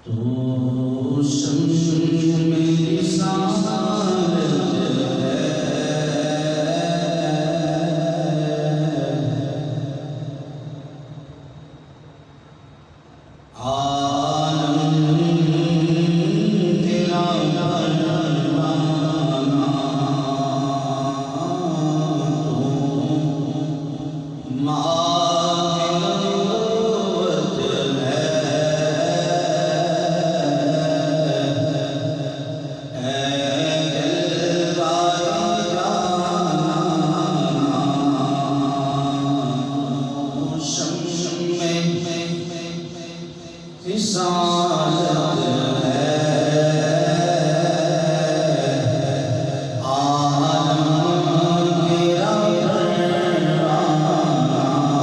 تو شمس میں رسالت عالم تیرا نرمانا تو ماہ نبوت رسالت عالم تیرا نرمانا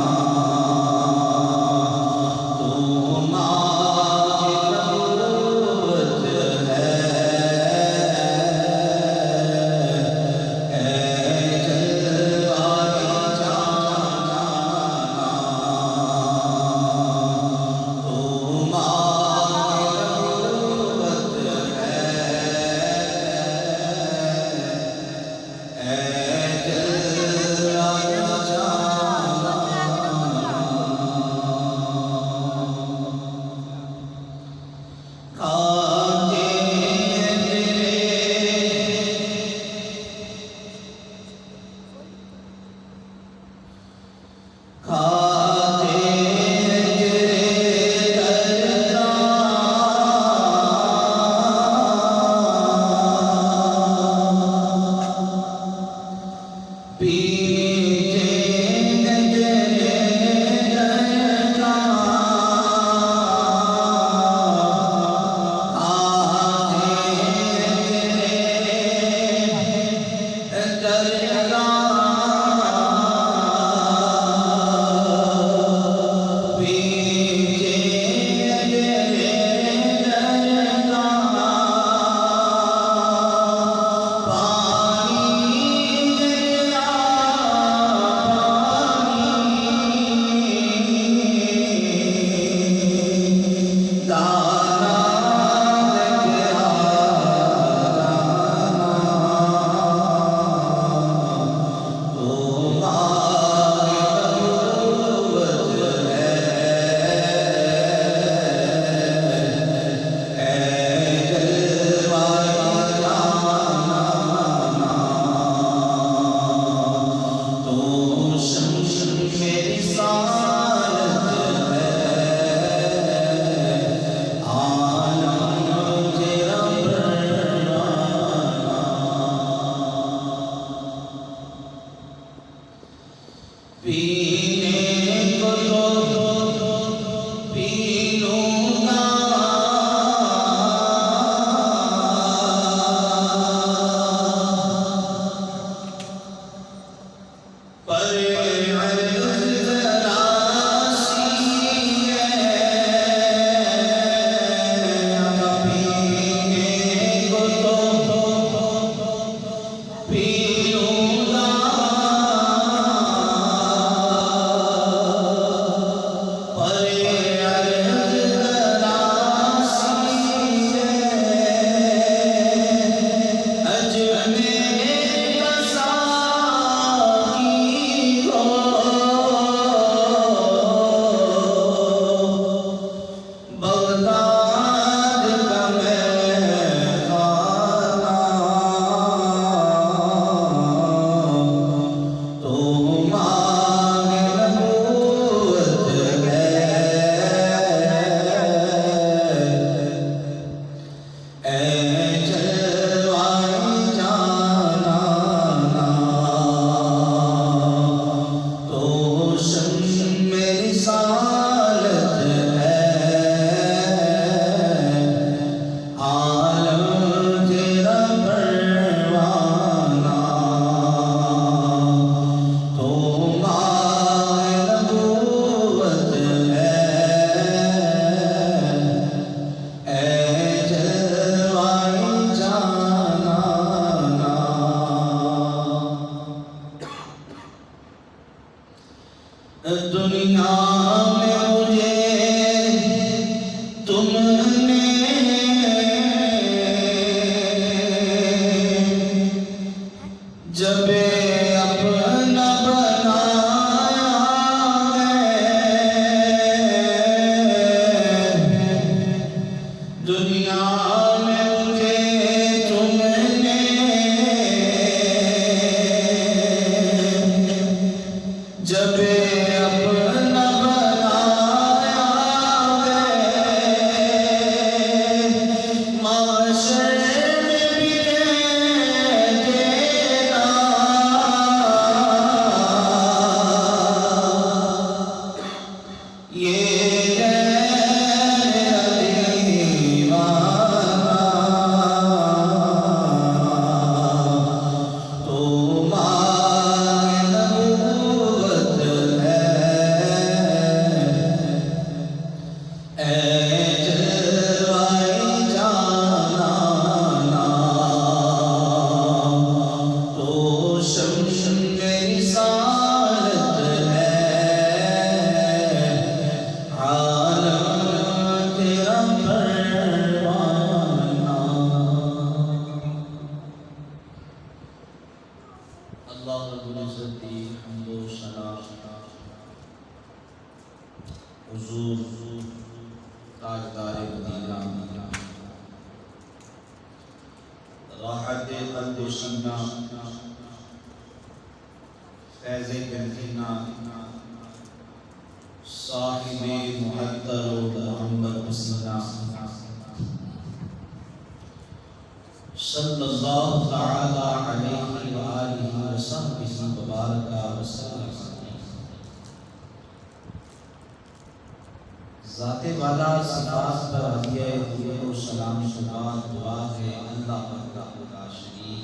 دنیا میں مجھے تم نے جب اپنا بنایا ہے، دنیا میں مجھے تم نے جب اپنا بنایا ہے، معاشر میں بھی کہہ دینا یہ ہے میرا دیوانہ، تو ماہ نبوت ہے، اے جلوۂ جانانا، تو شمس میری رسالت ہے، عالم تیرا پروانہ۔ اللہ رب العزت کی حمد و ثنا حضور تاجدار مدینہ، راحت قلب و سینہ، فیض بنزینہ، صاحب محضر و محمد مسینہ، صلی اللہ تعالی علیہ وآلہ وصحبہ وبارک وسلم۔ ذات والا صفات پر ہدیہ درود و سلام کے بعد دعا ہے اللہ وحدہ لا شریک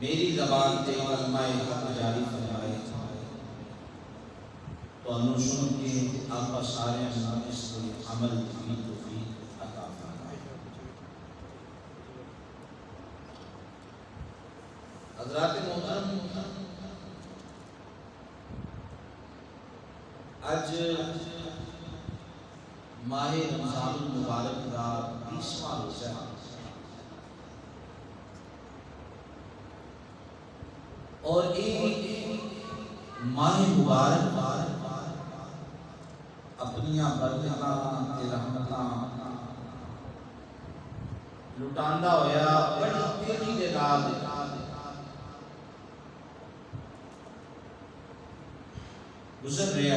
میری زبان تے کلمہ حق جاری فرمائے، تو انو سن کے آقا سارے اس کو عمل کی توفیق عطا فرمائے۔ حضرات محترم، آج ماہ رمضان المبارک کا 20واں روزہ ہے، اور ایک ماہ مبارک اپنی برکتاں تے رحمتاں لٹاندا ہویا بڑی تیزی دے نال گزر رہا ہے،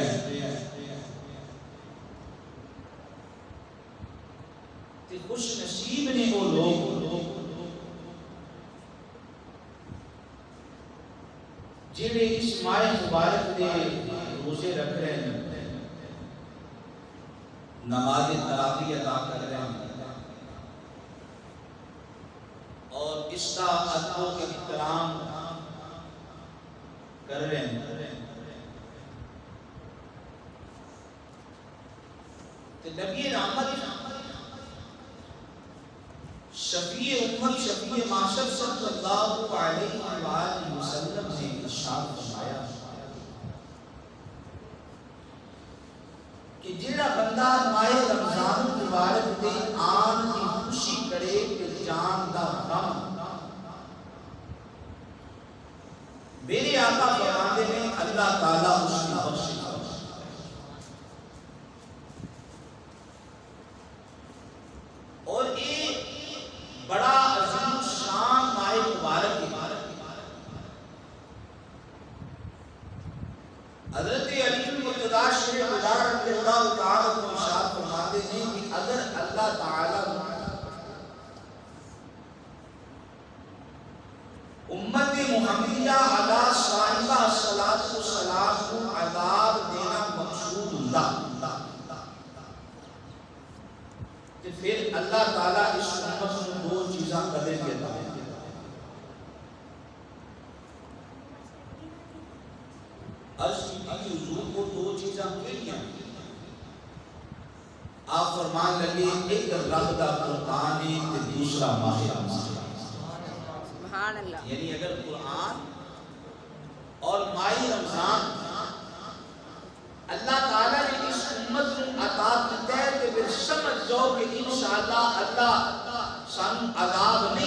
تے خوش نصیب نے وہ لوگ جڑے اس ماہ مبارک دے روزے رکھ رہے ہیں، نماز تراویح ادا کر رہے ہیں، اور اس کا ادب و احترام کر رہے ہیں۔ نبی رحمت شفیع امت شفیع معاشر صلی اللہ علیہ وآلہ وسلم نے ارشاد فرمایا کہ جڑا بندہ ماہ رمضان مبارک دے آن کی خوشی کرے کہ جان دا غم، میرے آقا فرماتے ہیں اللہ تعالیٰ اس کی بخشش کرے۔ اور ایک بڑا عظیم شان ماہ مبارک ہے۔ حضرت علی المرتضیٰ شیخ خدا رضی اللہ تعالیٰ عنہ ارشاد فرماتے ہیں کہ اگر اللہ تعالیٰ امت محمدیہ علی صاحبہ الصلاۃ والسلام کو عذاب دینا مقصود ہوندا کہ پھر اللہ تعالیٰ اس امت کو دو چیزاں کدے دیتا ہے۔ عرض کی حضور کو دو چیزاں کیڑیاں؟ آپ فرمان لگے ایک رب دا قرآن ہے تے دوسرا ماہ رمضان۔ سبحان اللہ۔ یعنی اگر قرآن اور ماہ رمضان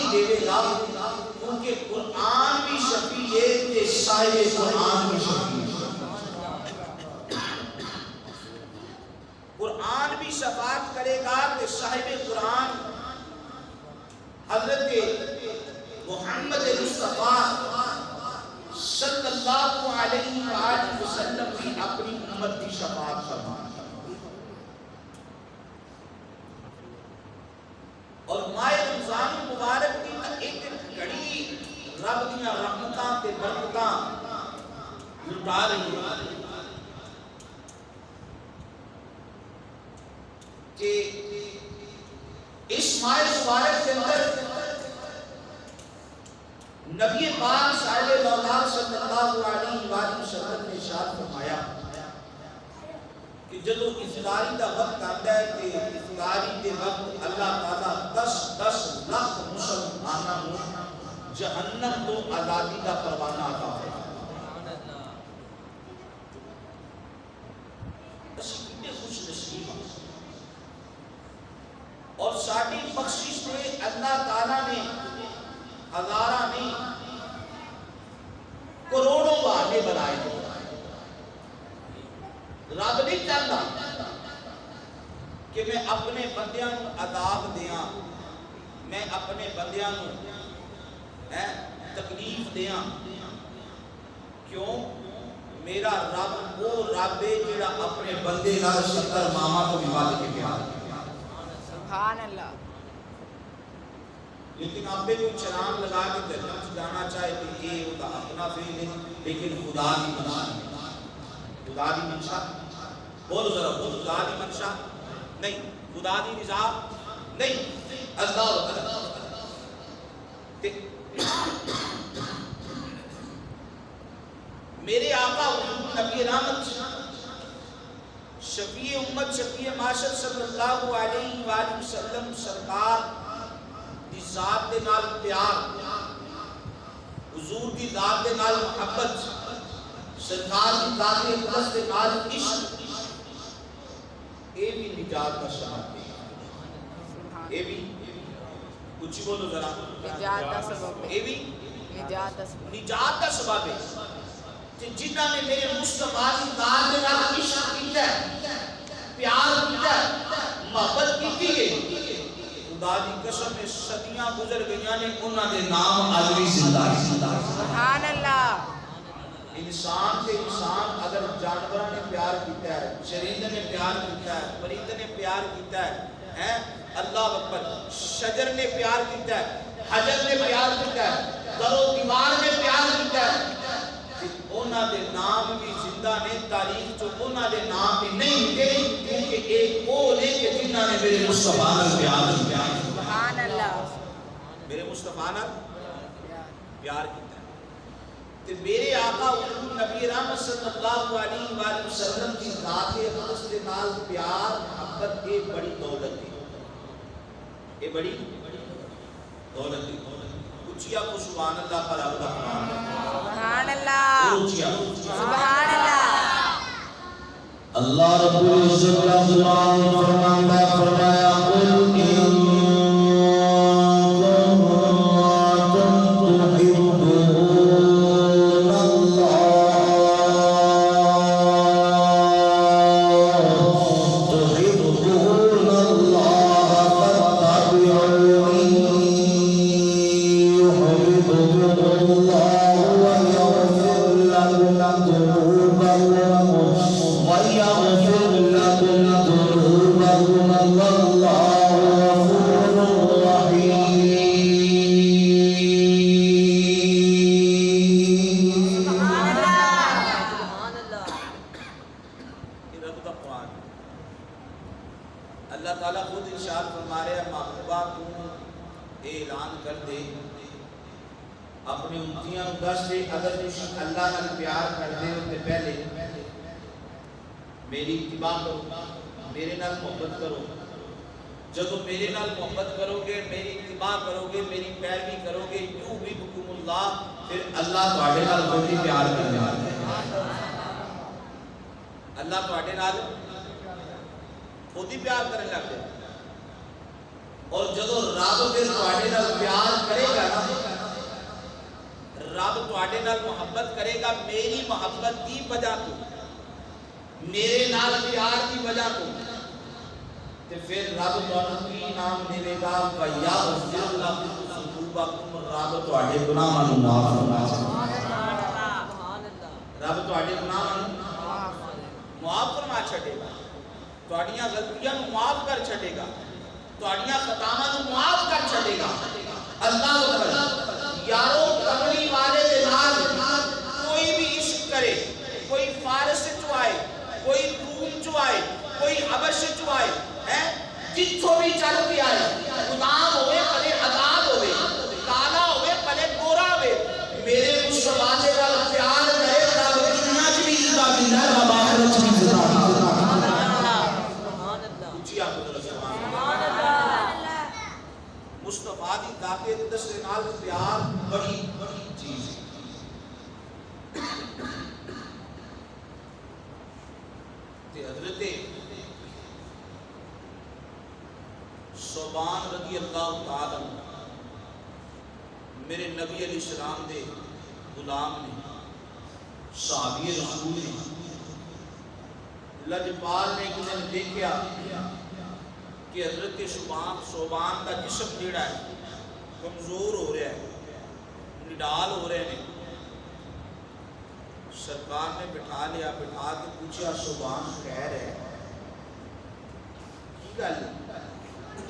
نہیں دے گا، کیونکہ قرآن بھی شفیع ہے تے صاحب قرآن بھی شفیع ہے۔ قرآن بھی شفاعت کرے گا کہ صاحب قرآن حضرت محمد مصطفیٰ صلی اللہ علیہ وآلہ وسلم بھی اپنی امت کی شفاعت فرمائے۔ اور ماہ رمضان مبارک کی ایک گھڑی رب دیاں رحمتاں تے برکتاں لٹا رہی ہے کہ اس ماہ مبارک کے اندر نبی پاک صلی اللہ علیہ وآلہ وسلم نے ارشاد فرمایا کہ جدو افطاری دا وقت آتا ہے کہ افطاری دے وقت اللہ تعالیٰ 10 لاکھ مسلمانوں کو جہنم تو آزادی کا پروانہ عطا فرماتا ہے۔ اسی کتنے خوش نصیب ہیں اور ساری بخشش سے اللہ تعالیٰ نے ہزارہ نہیں کروڑوں بہانے بنائے ہیں۔ رب نہیں چاہتا کہ میں اپنے بندیاں نو عذاب دیاں، میں اپنے بندیاں نو تکلیف دیاں، کیوں؟ میرا رب وہ رب ہے جڑا اپنے بندے نال 70 ماما تو بھی وعدے کے پیار ہے۔ سبحان اللہ۔ لیکن آپ بھی کوئی چرام لگا کے جنت جانا چاہے تو یہ ہوتا اپنا فیل ہے، لیکن خدا کی منشا خدا کی منشا بولو ذرا بولو، خدا کی منشا نہیں، خدا کی رضا نہیں، اللہ میرے آقا نبی رحمت شفیع امت شفیع معاشر صلی اللہ علیہ وآلہ وسلم سرکار دی ذات دے نال پیار، حضور دی ذات دے نال محبت، سرکار دی ذات اقدس دے نال عشق، اے بھی نجات کا سبب ہے۔ اے بھی کچھ بولو ذرا، نجات کا سبب ہے۔ اے بھی نجات کا سبب ہے کہ جنہاں نے میرے مصطفیٰ کی ذات دے نال عشق کیتا ہے، پیار کیتا ہے، محبت کیتی ہے، خدا دی قسم میں صدیاں گزر گئیاں نے انہاں دے نام اج بھی زندہ ہیں۔ سبحان اللہ۔ انسان سے انسان اگر جانوراں نے پیار کیتا ہے، چرندے نے پیار کیتا ہے، پرندے نے پیار کیتا ہے، اللہ اکبر، شجر نے پیار کیتا ہے، حجر نے پیار کیتا ہے، در و دیوار نے پیار کیتا ہے، انہاں دے نام بھی زندہ نے، تاریخ جو انہاں دے نام بھی نہیں مٹے، کیونکہ ایک وہ نے کہ جنہاں نے میرے مصطفیٰ نے پیار کیا۔ سبحان اللہ۔ میرے مصطفیٰ نے پیار کیتا ہے۔ تو میرے آقا حضور نبی رحمت صلی اللہ علیہ وآلہ وسلم کی ذات اقدس کے نال پیار محبت ایک بڑی دولت ہے، ایک بڑی دولت ہے۔ اچھیا کو سبحان اللہ پر عبدہ سبحان اللہ۔ سبحان اللہ۔ اللہ رب العزت کا قرآن فرمایا قل ان اللہ تعالیٰ خود ارشاد فرما رہے ہیں محبوبہ تو اعلان کر دے اپنی امتیاں دس دے اگر تم اللہ نال پیار کر دے تو پہلے میری اتباع کرو، میرے نال محبت کرو۔ جب میرے نال محبت کرو گے، میری اتباع کرو گے، میری پیروی کرو گے، یحببکم اللہ، پھر اللہ تواڈے نال خود ہی پیار کرنے والا ہے۔ اللہ تواڈے نال خود ہی پیار کرنے لگ جائے۔ اور جدو رب پھر تواڈے نال پیار کرے گا نا، رب تواڈے نال محبت کرے گا میری محبت کی وجہ تو، میرے نال پیار کی وجہ تو، تے پھر رب تانوں کی نام دے گا وَيَغْفِرْ لَكُمْ ذُنُوبَكُمْ، رب تواڈے گناہاں نوں معاف فرما چھڈے گا، رب تواڈے گناہاں نوں معاف فرما چھڈے گا، تواڈیاں غلطیاں نوں معاف کر چھڈے گا، تواڈیاں خطاواں نوں معاف کر چھڈے گا۔ اللہ اکبر۔ یارو کملی والے دے نال کوئی بھی عشق کرے، کوئی فارس چو آئے، کوئی روم چو آئے، کوئی حبش چو آئے، جتھوں بھی چل کے آئے، غلام ہوئے پلے آزاد ہوئے، کالا ہوئے پلے گورا ہوئے، میرے مصطفیٰ دے نال پیار کرے، رب دنیا چ بھی عزت دیندا ہے، رب آخرت چ بھی عزت دیندا ہے۔ مصطفیٰ دی ذات اقدس دے نال پیار بڑی بڑی چیز ہے۔ تے حضرت صوبان رضی اللہ تعالی عنہ میرے نبی علیہ السلام دے غلام نے، صحابی رسول نے، لجپال نے ایک دن دیکھا کہ حضرت صوبان کا جسم جڑا ہے کمزور ہو رہا ہے، نڈال ہو رہے ہیں۔ سرکار نے بٹھا لیا، بٹھا کے پوچھا صوبان خیر ہے کی گل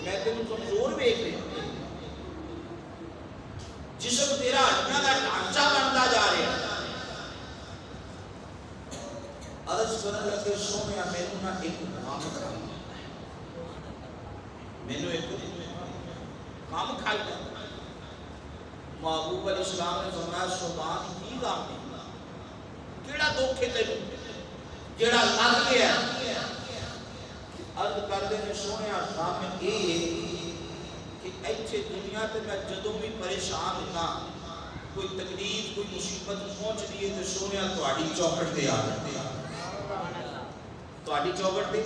میں تینوں کمزور ویکھ رہا، جسم تیرا ہڈیاں کا ڈھانچہ بنتا جا رہا ہے۔ عرض کرنے لگے سونیا مینوں نہ ایک کام کر، مینوں ایک کام کھائی جا۔ محبوب علیہ السلام نے فرمایا صوبان کی کام نہیں، کیڑا دکھ ہے تینوں جیڑا لگ گیا؟ عرض کر دے سونیا کام یہ کہ ایتھے دنیا تے میں جدوں بھی پریشان ہونا، کوئی تکلیف کوئی مصیبت پہنچ دی ہے تے سونیا تہاڈی چوکھٹ تے آ جاندے، تہاڈی چوکھٹ تے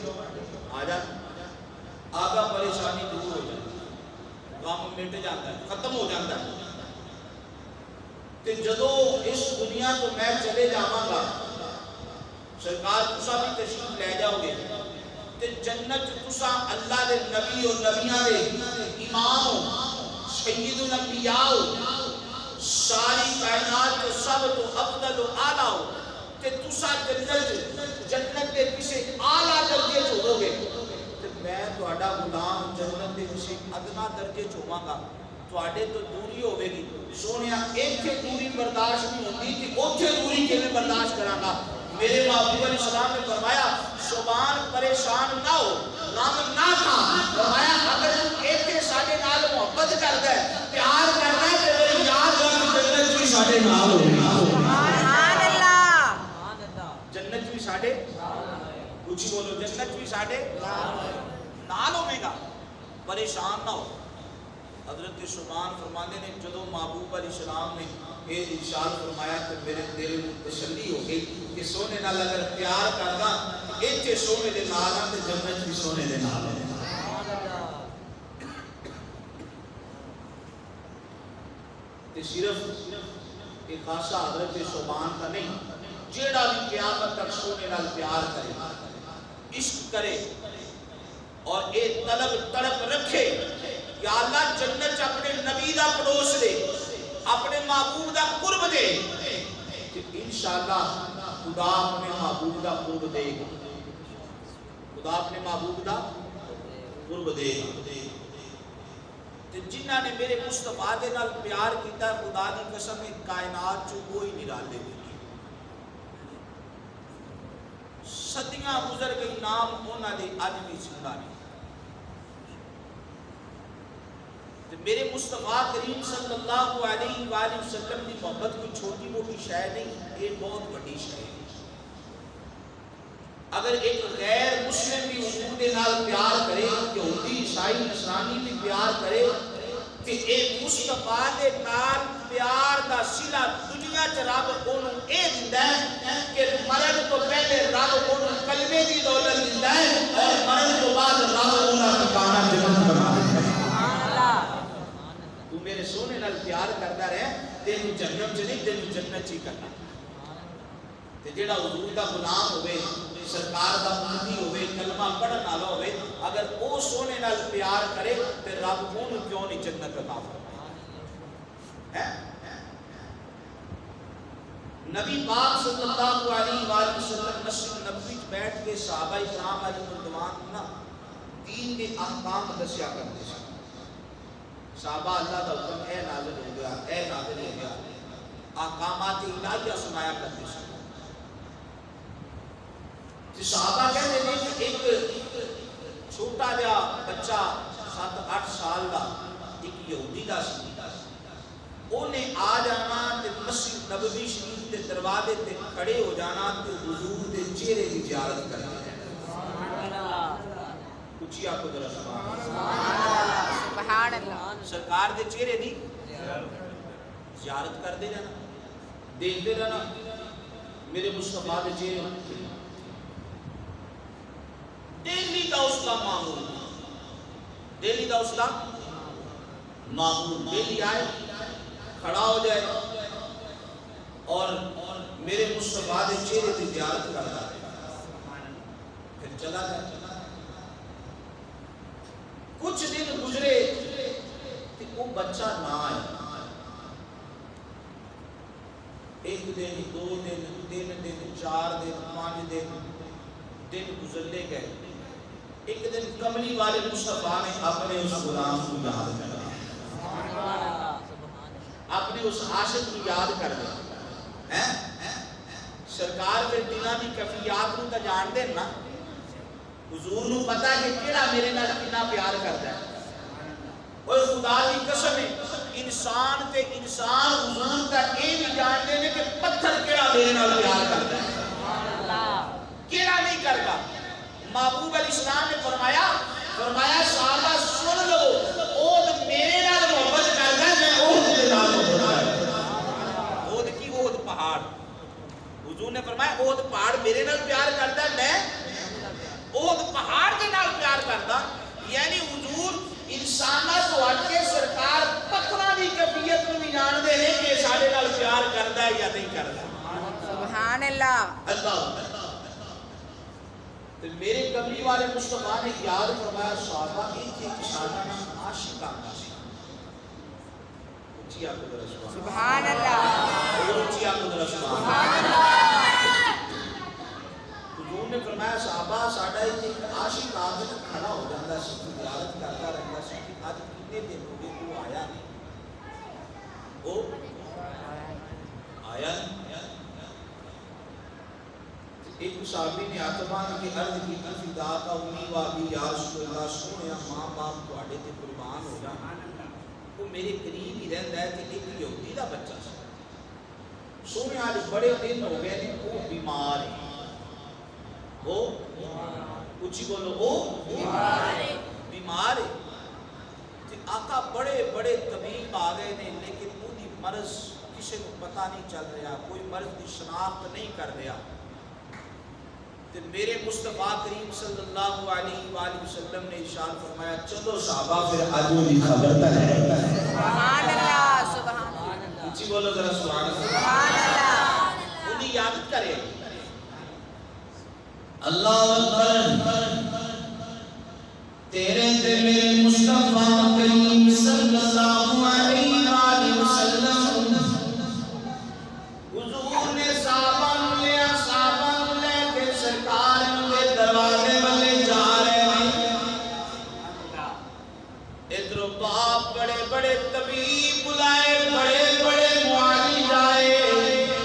آ جا، آگا پریشانی دور ہو جاتی، غم مٹ جاتا ہے، ختم ہو جاتا ہے۔ تے جدو اس دنیا تو میں چلے جاواں گا، سرکار تسا بھی تشریف لے جاؤ گے، تے جنت تسا اللہ دے نبی اور نبیاں دے امام ہو، سید الانبیاء ہو، ساری کائنات کے سب تو افضل و اعلیٰ ہو، تے تسا جنت دے کسے اعلیٰ درجے چ ہو گے، میں تہاڈا غلام جنت دے کسے ادنا درجے چ ہوواں گا، تہاڈے تو دوری ہوے گی۔ سونیا ایتھے دوری برداشت نہیں ہوندی تے اوتھے دوری کیویں برداشت کراں گا؟ میرے محبوب علیہ السلام نے فرمایا صوبان پریشان نہ ہو، غم نہ کھا، فرمایا اگر تو ایتھے ساڈے نال محبت کردا ہے، پیار کردا ہے تے میری یاد رکھ جنت بھی ساڈے نال ہوے گی۔ سبحان اللہ، جنت بھی ساڈے، کچھ بولو، جنت بھی ساڈے نال ہوے گا، پریشان نہ ہو۔ حضرت صوبان فرماندے نے جدوں محبوب علیہ السلام نے یہ ارشاد فرمایا تو میرے دل میں تسلی ہو گئی کہ سونے نال اگر پیار کردا ایتھے سونے دے نال تے جنت بھی سونے دے نال ہے۔ تے صرف ایک خاصا حضرت صوبان کا نہیں، جیڑا بھی قیامت تک سونے نال پیار کرے، عشق کرے اور اے طلب تڑپ رکھے یا اللہ جنت اپنے نبی دا پڑوس دے، اپنے محبوب دا قرب دے، انشاءاللہ خدا اپنے محبوب دا قرب دے گا، خدا اپنے محبوب دا قرب دے گا۔ جنہ نے میرے مصطفیٰ دے نال پیار کیتا ہے، خدا دی قسم ہے کائنات چو کوئی نرالے گی، صدیاں گزر گئی نام انہاں دے اج بھی زندہ نہیں۔ میرے مصطفیٰ کریم صلی اللہ علیہ وآلہ وسلم کی محبت کوئی چھوٹی موٹی شے نہیں، یہ بہت بڑی شے ہے۔ اگر ایک غیر مسلم بھی حضور دے نال پیار کرے، یہودی عیسائی نصرانی بھی پیار کرے، کہ ایک مصطفیٰ دے نال پیار دا صلہ دنیا چ رب اونوں اے دیندا ہے کہ مرن تو پہلے رب اونوں کلمے دی دولت دیندا ہے اور مرن تو بعد رب اونوں ٹھکانہ جنت بنا دیندا ہے۔ پیار کرتا رہے تینوں جنت چ نہیں تینوں جنت چ ہی کرنا تے جیڑا حضور دا غلام ہوے سرکار دا امتی ہوے کلمہ پڑھن والا ہوے اگر او سونے نال پیار کرے تے رب اونوں کیوں نہیں جنت عطا فرمائے نبی پاک صلی اللہ علیہ وآلہ وسلم مسجد نبوی وچ بیٹھ کے صحابہ کرام علیہ رضوان نا دین کے احکام دسیا کرتے ہیں صحابہ اللہ کا حکم اے نازل ہو گیا اے نازل ہو گیا احکامات الہیہ سنایا کرتے ہیں صحابہ کہتے ہیں کہ ایک چھوٹا جا بچہ 7-8 سال کا ایک یہودی کا سی انہیں آ جانا تے مسجد نبوی شریف کے دروازے تے کھڑے ہو جانا تے حضور کے چہرے کی زیارت کرنا اچھی آپ کو ذرا سبحان اللہ سرکار دے چہرے دی زیارت کرتے رہنا دیکھتے رہنا میرے مصطفیٰ دے چہرے ڈیلی دا اس کا معمول ڈیلی دا اس کا معمول ڈیلی آئے کھڑا ہو جائے اور میرے مصطفیٰ دے چہرے دی زیارت کرتا ہے پھر چلا جائے کچھ دن گزرے کہ وہ بچہ نہ آئے ایک دن 2 دن 3 دن 4 دن 5 دن گزرنے گئے ایک دن کملی والے مصطفیٰ نے اپنے اس غلام کو یاد کر اپنے اس عاشق کو یاد کر دیا سرکار پھر دنوں کی کیفیات کو تو جان دیں نا حضور نو پتا کہ کیڑا میرے نال کتنا پیار کرتا ہے اور خدا کی قسم ہے انسان تے انسان حضور کا یہ بھی جانتے ہیں کہ پتھر کیڑا میرے نال پیار کرتا ہے کیڑا نہیں کرتا محبوب علیہ السلام نے فرمایا صحابہ سن لو اود میرے نال محبت کرتا ہے میں اود کے نال محبت کرتا ہوں اود کی اود پہاڑ حضور نے فرمایا اود پہاڑ میرے نال پیار کرتا ہے میں اود پہاڑ کے نال پیار کرتا یعنی حضور انسانہ تو ہٹ کے سرکار پتھراں دی کیفیت نوں بھی جان دے نے کہ ساڈے نال پیار کردا ہے یا نہیں کردا سبحان اللہ اللہ تو میرے قبلی والے مصطفیٰ نے یاد فرمایا صحابہ ایک سادہ نام عاشق آتا سی اچھی آپ کو ذرا سبحان اللہ اور اچھی آپ کو ذرا سبحان اللہ حضور نے فرمایا صحابہ ساڈا ایک عاشق آدمی کھڑا ہو جاتا سی زیارت کرتا رہتا سی کہ آج کتنے دن ہو گئے وہ آیا نہیں وہ آیا نہیں ایک صحابی نے آتمان کی عرض کی فدا کا امی و ابی یا رسول اللہ سونے ماں باپ تواڈے تے قربان ہو جان وہ میرے قریب ہی رہندا ہے کہ ایک یہودی دا بچہ سی سونے آج بڑے دن ہو گئے نے وہ بیمار ہے وہ اچھی بولو وہ بیمار ہے تے آقا بڑے بڑے طبیب آ گئے نے لیکن وہ دی مرض کسی کو پتہ نہیں چل رہا کوئی مرض دی شناخت نہیں کر رہا تو میرے مصطفیٰ کریم صلی اللہ علیہ وآلہ وسلم نے ارشاد فرمایا چلو صحابہ پھر آجو دی خبر تا ہے سبحان اللہ سبحان اللہ اچھی بولو ذرا سبحان اللہ سبحان اللہ انہیں یاد کرے اللہ اکبر تیرے تے میرے مصطفیٰ کریم صلی اللہ علیہ وآلہ وسلم حضور نے صحابہ لیا صحابہ لے کے سرکار کے دروازے والے جا رہے ہیں ادھر باپ بڑے بڑے طبیب بلائے